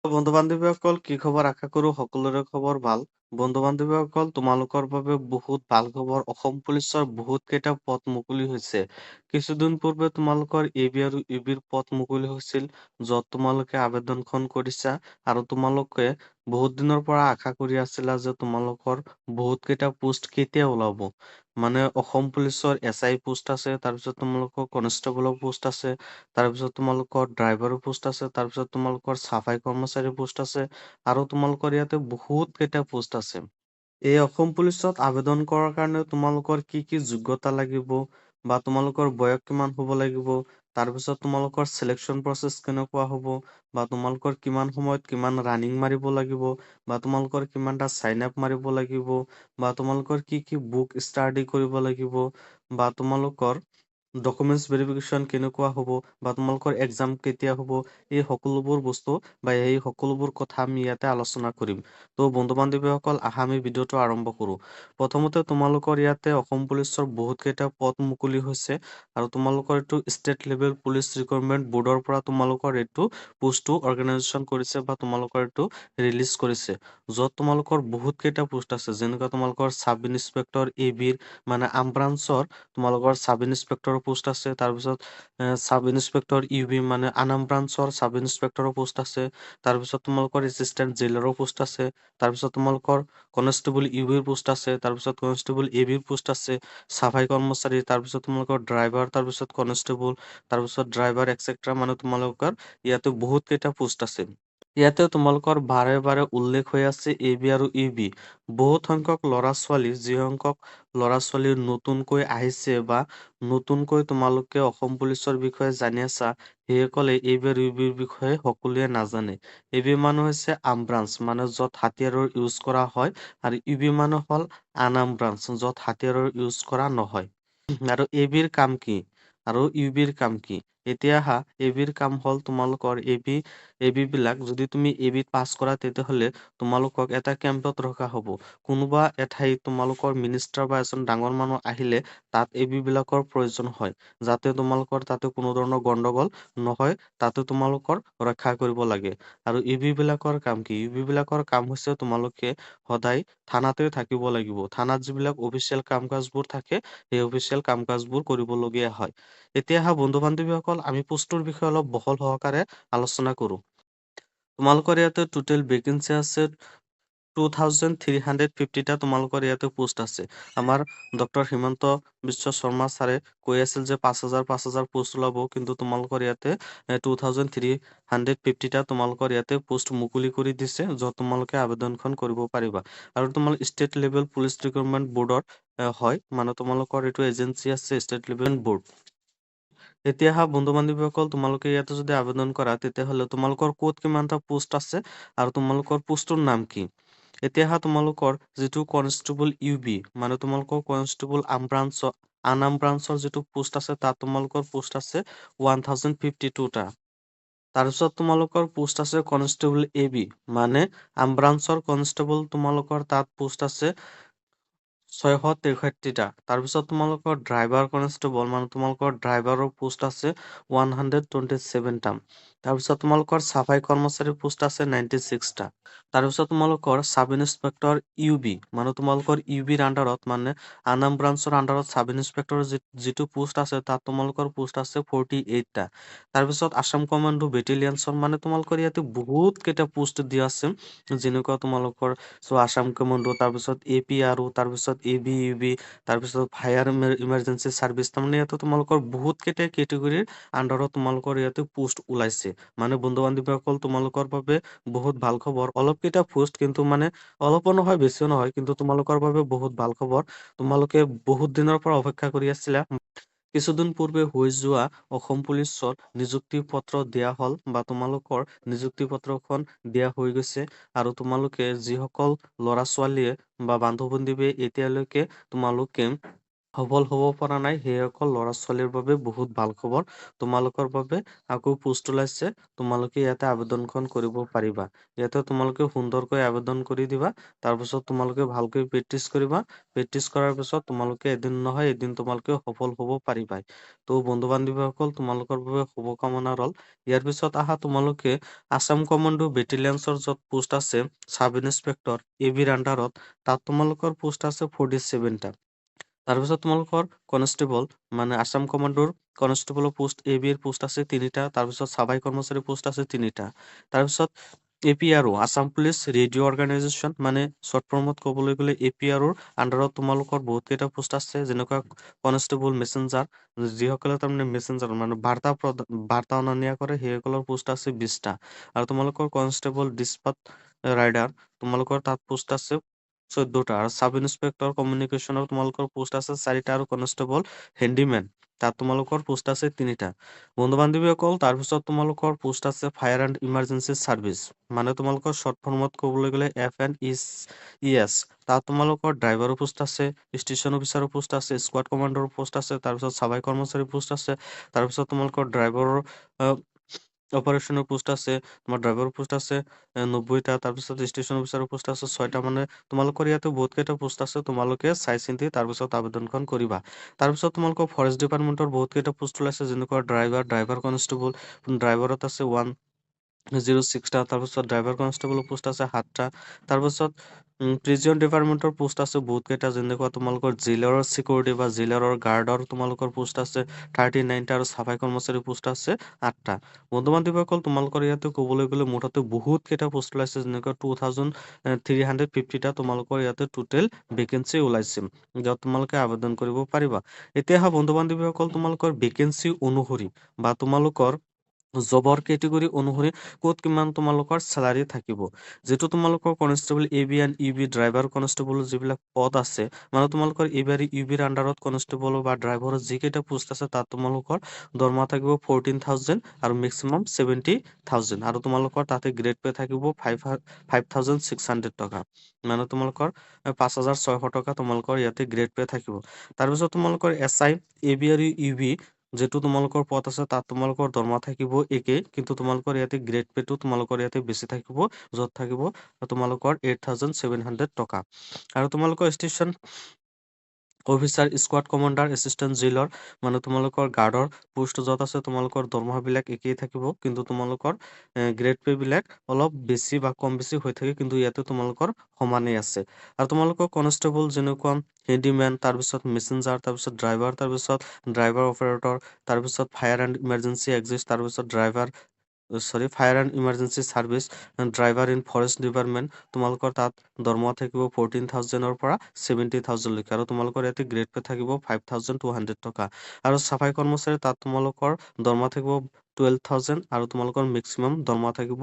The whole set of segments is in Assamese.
বন্ধু-বান্ধৱীসকল কি খবৰ? আশা কৰোঁ সকলোৰে খবৰ ভাল। বন্ধু-বান্ধৱীসকল তোমালোকৰ বাবে বহুত ভাল খবৰ। অসম পুলিচৰ বহুত কেইটা পদ মুকলি হৈছে। কিছুদিন পূৰ্বে তোমালোকৰ এবি আৰু ইউবিৰ পদ মুকলি হৈছিল, য'ত তোমালোকে আবেদনখন কৰিছা আৰু তোমালোকে বহুত দিনৰ পৰা আশা কৰি আছিলা যে তোমালোকৰ বহুত কেইটা পোষ্ট কেতিয়া ওলাব। মানে অসম পুলিচৰ SI পোষ্ট আছে, তাৰপিছত তোমালোকৰ কনষ্টেবলৰ পোষ্ট আছে, তাৰপিছত তোমালোকৰ ড্ৰাইভাৰৰ পোষ্ট আছে, তাৰপিছত তোমালোকৰ চাফাই কৰ্মচাৰী পোষ্ট আছে আৰু তোমালোকৰ ইয়াতে বহুত কেইটা পোষ্ট আছে। এই অসম পুলিচত আবেদন কৰাৰ কাৰণে তোমালোকৰ কি কি যোগ্যতা লাগিব বা তোমালোকৰ বয়স কিমান হ'ব লাগিব, তাৰপিছত তোমালোকৰ চিলেকশ্যন প্ৰচেছ কেনেকুৱা হ'ব বা তোমালোকৰ কিমান সময়ত কিমান ৰানিং মাৰিব লাগিব বা তোমালোকৰ কিমানটা চাইন আপ মাৰিব লাগিব বা তোমালোকৰ কি কি বুক ষ্টাডি কৰিব লাগিব বা তোমালোকৰ ডকুমেণ্টছ ভেৰিফিকেশ্যন কেনেকুৱা হ'ব বা তোমালোকৰ এক্সাম কেতিয়া হ'ব, এই সকলোবোৰ বস্তু বা এই সকলোবোৰ কথা আমি ইয়াতে আলোচনা কৰিম। ত' বন্ধু-বান্ধৱীসকল আহা আমি ভিডিঅ'টো আৰম্ভ কৰোঁ। প্ৰথমতে তোমালোকৰ ইয়াতে অসম পুলিচৰ বহুত কেইটা পদ মুকলি হৈছে আৰু তোমালোকৰ এইটো ষ্টেট লেভেল পুলিচ ৰিক্ৰুইটমেণ্ট বৰ্ডৰ পৰা তোমালোকৰ এইটো পোষ্টটো অৰ্গেনাইজেশ্যন কৰিছে বা তোমালোকৰ এইটো ৰিলিজ কৰিছে। য'ত তোমালোকৰ বহুত কেইটা পোষ্ট আছে, যেনেকুৱা তোমালোকৰ চাব ইন্সপেক্টৰ এবিৰ মানে আম ব্ৰাঞ্চৰ তোমালোকৰ চাব ইন্সপেক্টৰৰ পোষ্ট আছে, তাৰপিছত চাব ইন্সপেক্টৰ ইউবি মানে আনাম ব্ৰাঞ্চৰ চাব ইন্সপেক্টৰৰ পোষ্ট আছে, তাৰপিছত তোমালোকৰ এছিষ্টেণ্ট জেইলাৰৰ পোষ্ট আছে, তাৰপিছত তোমালোকৰ কনষ্টেবল ইউবিৰ পোষ্ট আছে, তাৰপিছত কনষ্টেবল এবিৰ পোষ্ট আছে, চাফাই কৰ্মচাৰী, তাৰপিছত তোমালোকৰ ড্ৰাইভাৰ, তাৰপিছত কনষ্টেবল, তাৰপিছত ড্ৰাইভাৰ এক্সেট্ৰা মানে তোমালোকৰ ইয়াতে বহুত কেইটা পোষ্ট আছে। ইয়াতে তোমালোকৰ বাৰে বাৰে উল্লেখ হৈ আছে এবি আৰু ইউবি। বহুত সংখ্যক ল'ৰা-ছোৱালী, যি সংখ্যক ল'ৰা-ছোৱালী নতুনকৈ আহিছে বা নতুনকৈ তোমালোকে অসম পুলিচৰ বিষয়ে জানি আছা, সেইসকলে এবি আৰু ইউবিৰ বিষয়ে সকলোৱে নাজানে। এবি মানে হৈছে আৰ্ম ব্ৰাঞ্চ, মানে য'ত হাতিয়াৰৰ ইউজ কৰা হয়, আৰু ইউবি মানে হ'ল আনাম ব্ৰাঞ্চ, য'ত হাতিয়াৰৰ ইউজ কৰা নহয়। আৰু এবিৰ কাম কি আৰু ইউবিৰ কাম কি? এতিয়া আহা, এবিৰ কাম হ'ল তোমালোকৰ এবি বিলাক যদি তুমি এবিত পাছ কৰা তেতিয়াহ'লে তোমালোকক এটা কেম্পত ৰখা হ'ব। কোনোবা এঠাইত তোমালোকৰ মিনিষ্টাৰ বা এজন ডাঙৰ মানুহ আহিলে তাত এবি বিলাকৰ প্ৰয়োজন হয়, যাতে তোমালোকৰ তাতে কোনো ধৰণৰ গণ্ডগোল নহয়, তাতে তোমালোকৰ ৰক্ষা কৰিব লাগে। আৰু ইউবি বিলাকৰ কাম কি? ইউবি বিলাকৰ কাম হৈছে তোমালোকে সদায় থানাতে থাকিব লাগিব। থানাত যিবিলাক অফিচিয়েল কাম কাজবোৰ থাকে, সেই অফিচিয়েল কাম কাজবোৰ কৰিবলগীয়া হয়। এতিয়া আহা বন্ধু-বান্ধৱীসকল, আমি পোষ্টৰ বিষয়ে অলপ বহল সহকাৰে আলোচনা কৰোঁ। তোমালোকৰ ইয়াতে টোটেল ভেকেঞ্চি আছে 2350টা তোমালোকৰ ইয়াতে পোষ্ট আছে। আমাৰ ডক্টৰ হিমন্ত বিশ্ব শৰ্মা ছাৰে কৈ আছিল যে 5,000 পোষ্ট ওলাব, কিন্তু তোমালোকৰ ইয়াতে 2350টা তোমালোকৰ ইয়াতে পোষ্ট মুকলি কৰি দিছে, য'ত তোমালোকে আবেদনখন কৰিব পাৰিবা। আৰু তোমালোক ষ্টেট লেভেল পুলিচ ৰিক্ৰুইটমেণ্ট বৰ্ডৰ হয়, মানে তোমালোকৰ এইটো এজেঞ্চি আছে ষ্টেট লেভেল বৰ্ড। এতিয়া আহা বন্ধু-বান্ধৱীসকল, তোমালোকে ইয়াতে যদি আবেদন কৰা তেতিয়াহ'লে তোমালোকৰ ক'ত কিমানটা পোষ্ট আছে আৰু তোমালোকৰ পোষ্টৰ নাম কি? এতিয়া আহা তোমালোকৰ যিটো কনষ্টেবল ইউবি, মানে তোমালোকৰ কনষ্টেবল আনাম ব্ৰাঞ্চৰ যিটো পোষ্ট আছে, তাত তোমালোকৰ পোষ্ট আছে 1052টা। তাৰপিছত তোমালোকৰ পোষ্ট আছে কনষ্টেবল এবি, মানে আম ব্ৰাঞ্চৰ কনষ্টেবল তোমালোকৰ তাত পোষ্ট আছে 663টা। তাৰপিছত তোমালোকৰ ড্ৰাইভাৰ কনষ্টেবল, মানে তোমালোকৰ ড্ৰাইভাৰৰ পোষ্ট আছে 127টা। তাৰপিছত তোমালোকৰ চাফাই কৰ্মচাৰীৰ পোষ্ট আছে 96টা। তাৰপিছত তোমালোকৰ চাব ইন্সপেক্টৰ ইউবি, মানে তোমালোকৰ ইউবিৰ আণ্ডাৰত, মানে আনাম ব্ৰাঞ্চৰ আণ্ডাৰত চাব ইন্সপেক্টৰ যিটো পোষ্ট আছে, তাত তোমালোকৰ পোষ্ট আছে 48টা। তাৰপিছত আছাম কমাণ্ডো বেটেলিয়ানছৰ, মানে তোমালোকৰ ইয়াতে বহুত কেইটা পোষ্ট দিয়া আছে, যেনেকুৱা তোমালোকৰ আছাম কমাণ্ডো, তাৰপিছত APRO, তাৰপিছত ABUB, তাৰপিছত ফায়াৰ ইমাৰ্জেঞ্চি চাৰ্ভিচ, তাৰমানে ইয়াতে তোমালোকৰ বহুত কেইটা কেটেগৰীৰ আণ্ডাৰত তোমালোকৰ ইয়াতে পোষ্ট ওলাইছে। মানে বন্ধু-বান্ধৱীসকল, তোমালোকৰ বাবে বহুত ভাল খবৰ। অলপ কেইটা পোষ্ট, কিন্তু মানে অলপো নহয় বেছিও নহয়, কিন্তু তোমালোকৰ বাবে বহুত ভাল খবৰ। তোমালোকে বহুত দিনৰ পৰা অপেক্ষা কৰি আছিলা। কিছুদিন পূৰ্বে হৈ যোৱা অসম পুলিচত নিযুক্তি পত্ৰ দিয়া হ'ল বা তোমালোকৰ নিযুক্তি পত্ৰখন দিয়া হৈ গৈছে, আৰু তোমালোকে যিসকল ল'ৰা-ছোৱালীয়ে বা বান্ধু-বান্ধৱীয়ে এতিয়ালৈকে তোমালোকে সফল হ'ব পৰা নাই সেইসকল ল'ৰা-ছোৱালীৰ বাবে বহুত ভাল খবৰ। তোমালোকৰ বাবে আকৌ পোষ্ট ওলাইছে। তোমালোকে ইয়াতে আবেদনখন কৰিব পাৰিবা। ইয়াতে তোমালোকে সুন্দৰকৈ আবেদন কৰি দিবা। তাৰপিছত তোমালোকে ভালকৈ প্ৰেক্টিচ কৰিবা। প্ৰেক্টিচ কৰাৰ পিছত তোমালোকে এদিন নহয় এদিন তোমালোকে সফল হ'ব পাৰিবাই। ত' বন্ধু-বান্ধৱীসকল তোমালোকৰ বাবে শুভকামনা ৰ'ল। ইয়াৰ পিছত আহা তোমালোকে আছাম কমাণ্ডো বেটেলিয়নছৰ য'ত পোষ্ট আছে চাব ইন্সপেক্টৰ এবিৰ আণ্ডাৰত তাত তোমালোকৰ পোষ্ট আছে 47টা। তাৰপিছত তোমালোকৰ কনষ্টেবল মানে আছাম কমাণ্ডোৰ কনষ্টেবলৰ পোষ্ট এ বিৰ পোষ্ট আছে 3টা। তাৰপিছত চাবাই কৰ্মচাৰী পোষ্ট আছে 3টা। তাৰপিছত APRO Assam police radio' organisation মানে শ্বৰ্ট ফৰ্মত ক'বলৈ গ'লে APROৰ আণ্ডাৰত তোমালোকৰ বহুত কেইটা পোষ্ট আছে যেনেকুৱা কনষ্টেবল মেছেঞ্জাৰ যিসকলে তাৰমানে মেছেঞ্জাৰ মানে বাৰ্তা অনা নিয়া কৰে সেইসকলৰ পোষ্ট আছে 20টা। আৰু তোমালোকৰ কনষ্টেবল ডিছপাট ৰাইডাৰ তোমালোকৰ তাত পোষ্ট আছে 14টা। আৰু চাব ইন্সপেক্টৰ কমিউনিকেশ্যনৰ তোমালোকৰ পোষ্ট আছে 4টা আৰু কনষ্টেবল হেণ্ডিমেন তাত তোমালোকৰ পোষ্ট আছে 3টা। বন্ধু-বান্ধৱীসকল তাৰপিছত তোমালোকৰ পোষ্ট আছে ফায়াৰ এণ্ড ইমাৰ্জেঞ্চি চাৰ্ভিচ মানে তোমালোকৰ শ্বৰ্ট ফৰ্মত ক'বলৈ গ'লে FNES তাত তোমালোকৰ ড্ৰাইভাৰৰ পোষ্ট আছে, ষ্টেচন অফিচাৰৰ পোষ্ট আছে, স্কোৱাড কমাণ্ডাৰৰ পোষ্ট আছে, তাৰপিছত চাবাই কৰ্মচাৰীৰ পোষ্ট আছে, তাৰপিছত তোমালোকৰ ড্ৰাইভাৰৰ অপাৰেশ্যনৰ পোষ্ট আছে, তোমাৰ ড্ৰাইভাৰৰ পোষ্ট আছে 90টা, তাৰপিছত ষ্টেচন অফিচাৰৰ পোষ্ট আছে 6টা। মানে তোমালোকৰ ইয়াতে বহুত কেইটা পোষ্ট আছে তোমালোকে চাই চিন্তি তাৰপিছত আবেদনখন কৰিবা। তাৰপিছত তোমালোকৰ ফৰেষ্ট ডিপাৰ্টমেন্টৰ বহুত কেইটা পোষ্ট ওলাইছে যেনেকুৱা ড্ৰাইভাৰ কনষ্টেবল ড্ৰাইভাৰত আছে 106টা। তাৰপিছত ড্ৰাইভাৰ কনষ্টেবলৰ পোষ্ট আছে 7টা। তাৰপিছত প্ৰিজন ডিপাৰ্টমেন্টৰ পোষ্ট আছে বহুত কেইটা যেনেকুৱা তোমালোকৰ জেইলাৰৰ চিকিউৰিটি বা জেইলাৰৰ গাৰ্ডৰ তোমালোকৰ পোষ্ট আছে 39টা আৰু চাফাই কৰ্মচাৰীৰ পোষ্ট আছে 8টা। বন্ধু-বান্ধৱীসকল তোমালোকৰ ইয়াতে ক'বলৈ গ'লে মুঠতে বহুত কেইটা পোষ্ট ওলাইছে যেনেকুৱা 2350টা তোমালোকৰ ইয়াতে টোটেল ভেকেঞ্চি ওলাইছে য'ত তোমালোকে আবেদন কৰিব পাৰিবা। এতিয়া আহা বন্ধু-বান্ধৱীসকল তোমালোকৰ ভেকেঞ্চি অনুসৰি বা তোমালোকৰ জবৰ কেটেগৰী অনুসৰি ক'ত কিমান তোমালোকৰ চেলাৰী থাকিব। যিটো তোমালোকৰ constable AB and UB driver constable যিবিলাক পদ আছে মানে তোমালোকৰ UBৰ আণ্ডাৰত কনষ্টেবল বা ড্ৰাইভাৰৰ যিকেইটা পোষ্ট আছে তাত তোমালোকৰ দৰমহা থাকিব 14,000 আৰু মেক্সিমাম 70,000 আৰু তোমালোকৰ তাতে গ্ৰেড পে থাকিব 5,600 টকা। মানে তোমালোকৰ 5,600 টকা তোমালোকৰ ইয়াতে গ্ৰেড পে থাকিব। তাৰপিছত তোমালোকৰ SI AB আৰু UB যিটো তোমালোকৰ পদ আছে তাত তোমালোকৰ দৰমহা থাকিব একেই কিন্তু তোমালোকৰ ইয়াতে গ্ৰেড পেটো তোমালোকৰ ইয়াতে বেছি থাকিব য'ত থাকিব তোমালোকৰ 8,700 টকা। আৰু তোমালোকৰ station officer squad commander assistant jailor মানে তোমালোকৰ গাৰ্ডৰ পোষ্ট য'ত আছে তোমালোকৰ দৰমহাবিলাক একেই থাকিব কিন্তু তোমালোকৰ গ্ৰেড পে বিলাক অলপ বেছি বা কম বেছি হৈ থাকে কিন্তু ইয়াতে তোমালোকৰ সমানেই আছে। আৰু তোমালোকৰ কনষ্টেবল যেনেকুৱা হেণ্ডিমেন তাৰপিছত মেছেঞ্জাৰ তাৰপিছত ড্ৰাইভাৰ অপাৰেটৰ তাৰপিছত ফায়াৰ এণ্ড ইমাৰ্জেঞ্চি এক্সিষ্ট তাৰপিছত fire and emergency service driver in forest department তোমালোকৰ তাত দৰমহা থাকিব 14,000ৰ পৰা 70,000 লৈকে আৰু তোমালোকৰ ইয়াতে গ্ৰেড পে থাকিব 5,200 টকা। আৰু চাফাই কৰ্মচাৰী তাত তোমালোকৰ দৰমহা থাকিব 12,000 আৰু তোমালোকৰ মেক্সিমাম দৰমহা থাকিব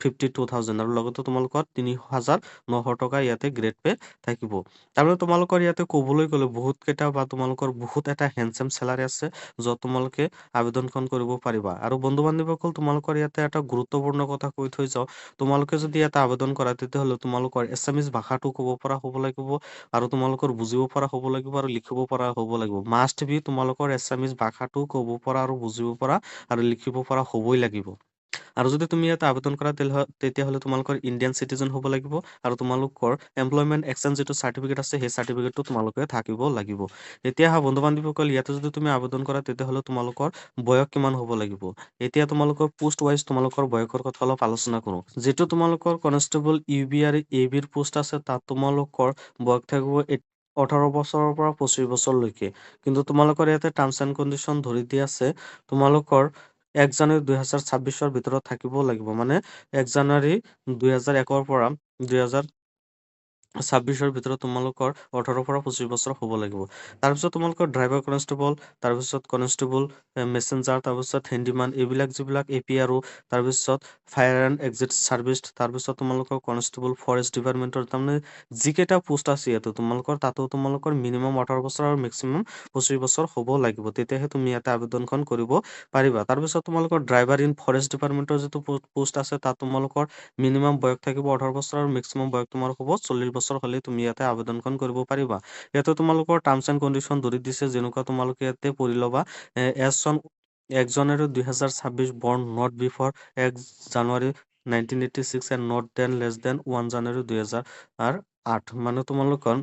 52,000 আৰু লগতে তোমালোকৰ 3,900 টকা ইয়াতে গ্ৰেড পে থাকিব। তাৰপিছত তোমালোকৰ ইয়াতে ক'বলৈ গ'লে বহুত কেইটা বা তোমালোকৰ বহুত এটা হেণ্ডচাম চেলাৰী আছে য'ত তোমালোকে আবেদনখন কৰিব পাৰিবা। আৰু বন্ধু-বান্ধৱীসকল তোমালোকৰ ইয়াতে এটা গুৰুত্বপূৰ্ণ কথা কৈ থৈ যাওঁ তোমালোকে যদি এটা আবেদন কৰা তেতিয়াহ'লে তোমালোকৰ এছামিজ ভাষাটো ক'ব পৰা হ'ব লাগিব আৰু তোমালোকৰ বুজিব পৰা হ'ব লাগিব আৰু লিখিব পৰা হ'ব লাগিব। মাষ্ট বি তোমালোকৰ এছামিজ ভাষাটো ক'ব পৰা আৰু বুজিব পৰা আৰু লিখিব পৰা হ'বই লাগিব। আৰু যদি তুমি ইয়াতে আবেদন কৰা তেতিয়াহ'লে তোমালোকৰ ইণ্ডিয়ান চিটিজেন হ'ব লাগিব আৰু তোমালোকৰ এমপ্লয়মেণ্ট এক্সচেঞ্জ যিটো চাৰ্টিফিকেট আছে সেই চাৰ্টিফিকেটটো তোমালোকে থাকিব লাগিব। এতিয়া আহা বন্ধু-বান্ধৱীসকল ইয়াতে যদি তুমি আবেদন কৰা তেতিয়াহ'লে তোমালোকৰ বয়স কিমান হ'ব লাগিব। এতিয়া তোমালোকৰ পোষ্ট ৱাইজ তোমালোকৰ বয়সৰ কথা অলপ আলোচনা কৰোঁ। যিটো তোমালোকৰ কনষ্টেবল UB আৰু ABৰ পোষ্ট আছে তাত তোমালোকৰ বয়স থাকিব 18 বছৰৰ পৰা 25 বছৰলৈকে। কিন্তু তোমালোকৰ ইয়াতে টাৰ্মছ এণ্ড কণ্ডিশ্যন ধৰি দিয়া আছে তোমালোকৰ 1 জানুৱাৰী 2026ৰ ভিতৰত থাকিব লাগিব। মানে 1 জানুৱাৰী 2001ৰ পৰা 2026ৰ ভিতৰত তোমালোকৰ 18 পৰা 25 বছৰ হ'ব লাগিব। তাৰপিছত তোমালোকৰ ড্ৰাইভাৰ কনষ্টেবল তাৰপিছত কনষ্টেবল মেছেঞ্জাৰ তাৰপিছত হেণ্ডিমান এইবিলাক যিবিলাক APRO তাৰপিছত ফায়াৰ এণ্ড এক্সিট চাৰ্ভিচ তাৰপিছত তোমালোকৰ কনষ্টেবল ফৰেষ্ট ডিপাৰ্টমেণ্টৰ তাৰমানে যিকেইটা পোষ্ট আছে ইয়াতে তোমালোকৰ মিনিমাম 18 বছৰ আৰু মেক্সিমাম 25 বছৰ হ'ব লাগিব তেতিয়াহে তুমি ইয়াতে আবেদনখন কৰিব পাৰিবা। তাৰপিছত তোমালোকৰ ড্ৰাইভাৰ ইন ফৰেষ্ট ডিপাৰ্টমেণ্টৰ যিটো পোষ্ট আছে তাত তোমালোকৰ মিনিমাম বয়স থাকিব 18 বছৰ আৰু মেক্সিমাম বয়স তোমাৰ হ'ব 40 বছৰ বছৰ হ'লে তুমি ইয়াতে আবেদনখন কৰিব পাৰিবা। ইয়াতে তোমালোকৰ টাৰ্মছ এণ্ড কণ্ডিশ্যন ধৰি দিছে, যেনেকুৱা তোমালোকে ইয়াতে পঢ়ি ল'বা। এজ চন 1 January 2026 born not before 1 January 1986 and not than less than 1 January 2008, মানে তোমালোকৰ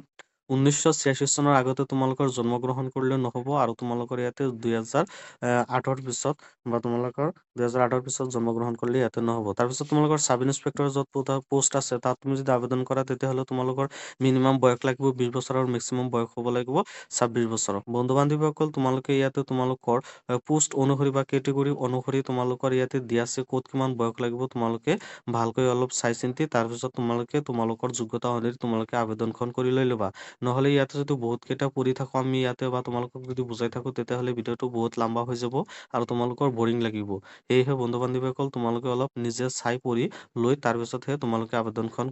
1986 চনৰ আগতে তোমালোকৰ জন্মগ্ৰহণ কৰিলে নহ'ব, আৰু তোমালোকৰ ইয়াতে 2008ৰ পিছত বা তোমালোকৰ 2008ৰ পিছত জন্মগ্ৰহণ কৰিলে ইয়াতে নহ'ব। তাৰপিছত তোমালোকৰ চাব ইন্সপেক্টৰ য'ত পোষ্ট আছে তাত তুমি যদি আবেদন কৰা তেতিয়াহ'লে তোমালোকৰ মিনিমাম বয়স লাগিব 20 বছৰ আৰু মেক্সিমাম বয়স হ'ব লাগিব 26 বছৰ। বন্ধু বান্ধৱীসকল, তোমালোকে ইয়াতে তোমালোকৰ পোষ্ট অনুসৰি বা কেটেগৰী অনুসৰি তোমালোকৰ ইয়াতে দিয়া আছে ক'ত কিমান বয়স লাগিব, তোমালোকে ভালকৈ অলপ চাই চিন্তি তাৰপিছত তোমালোকে তোমালোকৰ যোগ্যতা অনুসৰি তোমালোকে আবেদনখন কৰি লৈ ল'বা। নহ'লে ইয়াতে যদি বহুত কেইটা পঢ়ি থাকো আমি ইয়াতে বা তোমালোকক যদি বুজাই থাকো তেতিয়াহ'লে ভিডিঅ'টো বহুত লম্বা হৈ যাব আৰু তোমালোকৰ বৰিং লাগিব। সেয়েহে বন্ধু বান্ধৱীসকল, তোমালোকে অলপ নিজে চাই পঢ়ি লৈ তাৰপিছতহে তোমালোকে আবেদনখন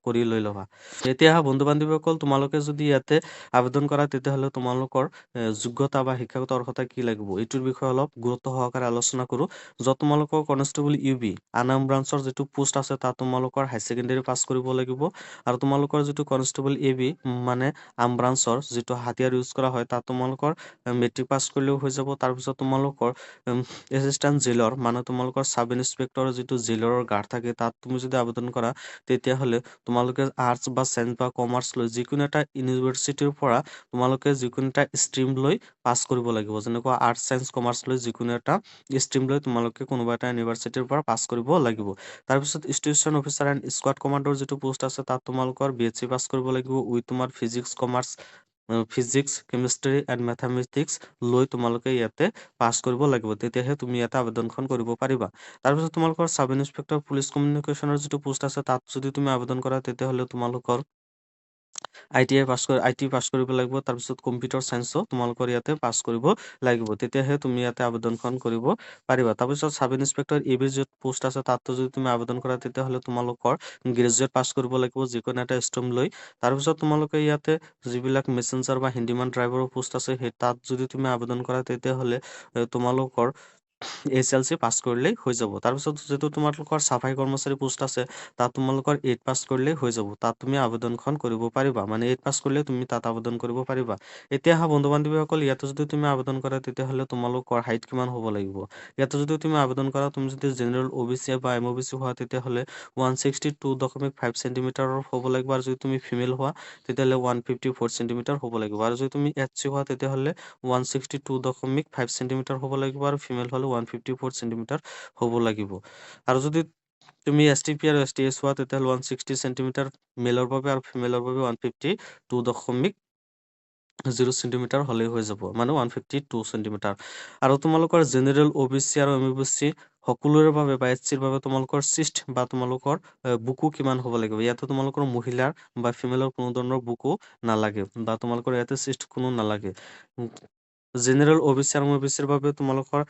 কৰি লৈ ল'বা। এতিয়া বন্ধু বান্ধৱীসকল, তোমালোকে যদি ইয়াতে আবেদন কৰা তেতিয়াহ'লে তোমালোকৰ যোগ্যতা বা শিক্ষাগত অৰ্হতা কি লাগিব এইটোৰ বিষয়ে অলপ গুৰুত্ব সহকাৰে আলোচনা কৰো। য'ত তোমালোকৰ কনষ্টেবল UB আনাম ব্ৰাঞ্চৰ যিটো পোষ্ট আছে তাত তোমালোকৰ হাই ছেকেণ্ডাৰী পাছ কৰিব লাগিব, আৰু তোমালোকৰ যিটো কনষ্টেবল AB মানে আৰ্ম ব্ৰাঞ্চৰ যিটো হাতিয়াৰ ইউজ কৰা হয় তাত তোমালোকৰ মেট্ৰিক পাছ কৰিলেও হৈ যাব। তাৰপিছত তোমালোকৰ এছিষ্টেণ্ট জেইলৰ মানে তোমালোকৰ চাব ইন্সপেক্টৰৰ যিটো জেইলৰ গাৰ্ড থাকে তাত তুমি যদি আবেদন কৰা তেতিয়াহ'লে তোমালোকে আৰ্টছ বা চায়েন্স বা কমাৰ্চ লৈ যিকোনো এটা ইউনিভাৰ্চিটিৰ পৰা তোমালোকে যিকোনো এটা ষ্ট্ৰীম লৈ পাছ কৰিব লাগিব। যেনেকুৱা আৰ্টছ চায়েন্স কমাৰ্চ লৈ যিকোনো এটা ষ্ট্ৰীম লৈ তোমালোকে কোনোবা এটা ইউনিভাৰ্চিটিৰ পৰা পাছ কৰিব লাগিব। তাৰপিছত ষ্টেচন অফিচাৰ এণ্ড স্কোৱাড কমাণ্ডৰ যিটো পোষ্ট আছে তাত তোমালোকৰ BSc পাছ কৰিব লাগিব উইথ তোমাৰ ফিজিক্স, কেমিষ্ট্ৰি এণ্ড মেথামেটিক্স লৈ তোমালোকে ইয়াতে পাছ কৰিব লাগিব, তেতিয়াহে তুমি ইয়াতে আবেদনখন কৰিব পাৰিবা। তাৰপিছত তোমালোকৰ চাব ইন্সপেক্টৰ পুলিচ কমিউনিকেশ্যনৰ যিটো পোষ্ট আছে তাত যদি তুমি আবেদন কৰা তেতিয়াহ'লে তোমালোকৰ ITI পাছ কৰিব লাগিব। তাৰপিছত কম্পিউটাৰ চায়েন্সো তোমালোকৰ ইয়াতে পাছ কৰিব লাগিব, তেতিয়াহে তুমি ইয়াতে আবেদনখন কৰিব পাৰিবা। তাৰপিছত চাব ইন্সপেক্টৰ AB য'ত পোষ্ট আছে তাতো যদি তুমি আবেদন কৰা তেতিয়াহ'লে তোমালোকৰ গ্ৰেজুৱেট পাছ কৰিব লাগিব যিকোনো এটা ষ্ট্ৰীম লৈ। তাৰপিছত তোমালোকে ইয়াতে যিবিলাক মেছেঞ্জাৰ বা হিন্দীমান ড্ৰাইভাৰৰ পোষ্ট আছে সেই তাত যদি তুমি আবেদন কৰা তেতিয়াহ'লে তোমালোকৰ SLC পাছ কৰিলেই হৈ যাব। তাৰপিছত যিটো তোমালোকৰ চাফাই কৰ্মচাৰী পোষ্ট আছে তাত তোমালোকৰ 8 পাছ কৰিলেই হৈ যাব, তাত তুমি আবেদনখন কৰিব পাৰিবা, মানে 8 পাছ কৰিলে তুমি তাত আবেদন কৰিব পাৰিবা। এতিয়া বন্ধু বান্ধৱীসকল, ইয়াতে যদি তুমি আবেদন কৰা তেতিয়াহ'লে তোমালোকৰ হাইট কিমান হ'ব লাগিব। ইয়াতে যদি তুমি আবেদন কৰা, তুমি যদি জেনেৰেল OBC বা MOBC হোৱা তেতিয়াহ'লে 162.5 চেণ্টিমিটাৰৰ হ'ব লাগিব, আৰু যদি তুমি ফিমেল হোৱা তেতিয়াহ'লে 154 চেণ্টিমিটাৰ হ'ব লাগিব, আৰু যদি তুমি SC হোৱা তেতিয়াহ'লে 162.5 চেণ্টিমিটাৰ হ'ব লাগিব, আৰু ফিমেল হ'লে 154 চেণ্টিমিটাৰ হ'ব লাগিব। আৰু যদি তুমি STP আৰু STS হোৱা তেতিয়াহ'লে 160 চেণ্টিমিটাৰ মেলৰ বাবে, আৰু ফিমেলৰ বাবে 152.0 চেণ্টিমিটাৰ হ'লেই হৈ যাব, মানে 152 চেণ্টিমিটাৰ। আৰু তোমালোকৰ জেনেৰেল OBC আৰু MOBC সকলোৰে বাবে বা SCৰ বাবে তোমালোকৰ চিষ্ট বা তোমালোকৰ বুকু কিমান হ'ব লাগিব। ইয়াতে তোমালোকৰ মহিলাৰ বা ফিমেলৰ কোনো ধৰণৰ বুকু নালাগে, বা তোমালোকৰ ইয়াতে চিষ্ট কোনো নালাগে। জেনেৰেল OBC আৰু MOBCৰ বাবে তোমালোকৰ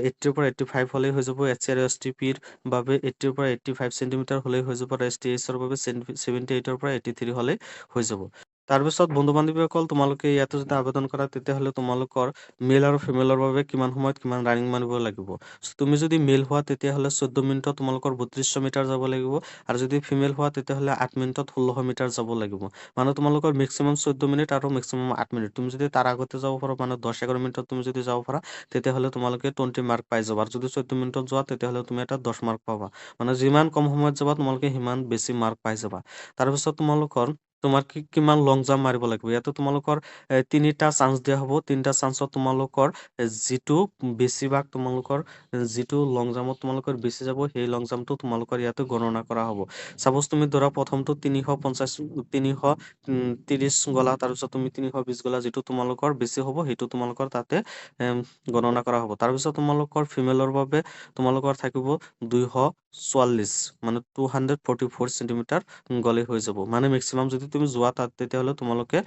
80ৰ পৰা 85 হ'লেই হৈ যাব। SC আৰু STPৰ বাবে 80ৰ পৰা 85 চেণ্টিমিটাৰ হ'লেই হৈ যাব, আৰু STSৰ বাবে 78ৰ পৰা 83 হ'লেই হৈ যাব। তাৰপিছত বন্ধু বান্ধৱীসকল, তোমালোকে ইয়াতে যদি আবেদন কৰা তেতিয়াহ'লে তোমালোকৰ মেল আৰু ফিমেলৰ বাবে কিমান সময়ত কিমান ৰানিং মাৰিব লাগিব। তুমি যদি মেল হোৱা তেতিয়াহ'লে 14 মিনিটত তোমালোকৰ 3200 মিটাৰ যাব লাগিব, আৰু যদি ফিমেল হোৱা তেতিয়াহ'লে 8 মিনিটত 1600 মিটাৰ যাব লাগিব। মানে তোমালোকৰ মেক্সিমাম 14 মিনিট আৰু মেক্সিমাম 8 মিনিট। তুমি যদি তাৰ আগতে যাব পাৰা, মানে 10-11 মিনিটত তুমি যদি যাব পাৰা তেতিয়াহ'লে তোমালোকে 20 মাৰ্ক পাই যাবা, আৰু যদি 14 মিনিটত যোৱা তেতিয়াহ'লে তুমি এটা 10 মাৰ্ক পাবা। মানে যিমান কম সময়ত যাবা তোমালোকে সিমান বেছি মাৰ্ক পাই যাবা। তাৰপিছত তোমাৰ কিমান লং জাম্প মাৰিব লাগিব। ইয়াতে তোমালোকৰ 3টা চান্স দিয়া হ'ব। 3টা চান্সত তোমালোকৰ যিটো বেছিভাগ তোমালোকৰ যিটো লং জাম্পত তোমালোকৰ বেছি যাব সেই লং জাম্পটো তোমালোকৰ ইয়াতে গণনা কৰা হ'ব। চাপোজ তুমি ধৰা প্ৰথমটো 330 গলা, তাৰপিছত তুমি 320 গলা, যিটো তোমালোকৰ বেছি হ'ব সেইটো তোমালোকৰ তাতে গণনা কৰা হ'ব। তাৰপিছত তোমালোকৰ ফিমেলৰ বাবে তোমালোকৰ থাকিব 244, মানে 244 চেণ্টিমিটাৰ গ'লে হৈ যাব। মানে মেক্সিমাম যদি তুমি যোৱা তাত তেতিয়াহ'লে তোমালোকে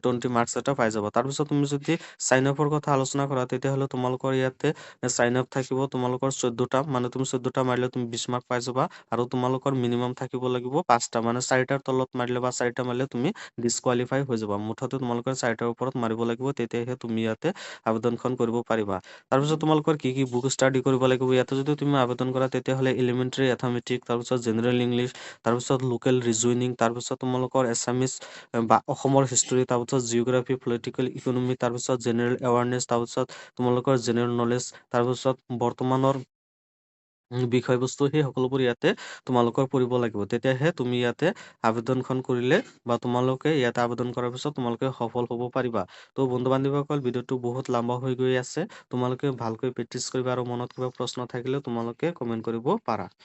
20 মাৰ্কছ এটা পাই যাবা। তাৰপিছত তুমি যদি চাইন আপৰ কথা আলোচনা কৰা তেতিয়াহ'লে তোমালোকৰ ইয়াতে চাইন আপ থাকিব তোমালোকৰ 14টা, মানে তুমি 14টা মাৰিলে তুমি 20 মাৰ্ক পাই যাবা, আৰু তোমালোকৰ মিনিমাম থাকিব লাগিব 5টা, মানে 4টাৰ তলত মাৰিলে বা 4টা মাৰিলে তুমি ডিছকুৱালিফাই হৈ যাবা। মুঠতে তোমালোকৰ 4টাৰ ওপৰত মাৰিব লাগিব, তেতিয়াহে তুমি ইয়াতে আবেদনখন কৰিব পাৰিবা। তাৰপিছত তোমালোকৰ কি বুক ষ্টাডি কৰিব লাগিব। ইয়াতে যদি তুমি আবেদন কৰা তেতিয়াহ'লে এলিমেণ্টাৰী জেমেট্ৰি, এথমেটিক, তাৰপিছত জেনেৰেল ইংলিছ, তাৰপিছত লোকেল ৰিজনিং, তাৰপিছত তোমালোকৰ এছামিছ বা অসমৰ হিষ্টৰী, তাৰপিছত জিঅ'গ্ৰাফী, পলিটিকেল ইকনমি, তাৰপিছত জেনেৰেল এৱাৰনেছ, তাৰপিছত তোমালোকৰ জেনেৰেল নলেজ, তাৰপিছত বৰ্তমানৰ বিষয়বস্তু সেই সকলোবোৰ ইয়াতে তোমালোকৰ পঢ়িব লাগিব। তেতিয়াহে তুমি ইয়াতে আবেদনখন কৰিলে বা তোমালোকে ইয়াতে আবেদন কৰাৰ পিছত তোমালোকে সফল হ'ব পাৰিবা। ত' বন্ধু বান্ধৱীসকল, ভিডিঅ'টো বহুত লম্বা হৈ গৈ আছে। তোমালোকে ভালকৈ প্ৰেক্টিচ কৰিবা আৰু মনত কিবা প্ৰশ্ন থাকিলে তোমালোকে কমেন্ট কৰিব পাৰা।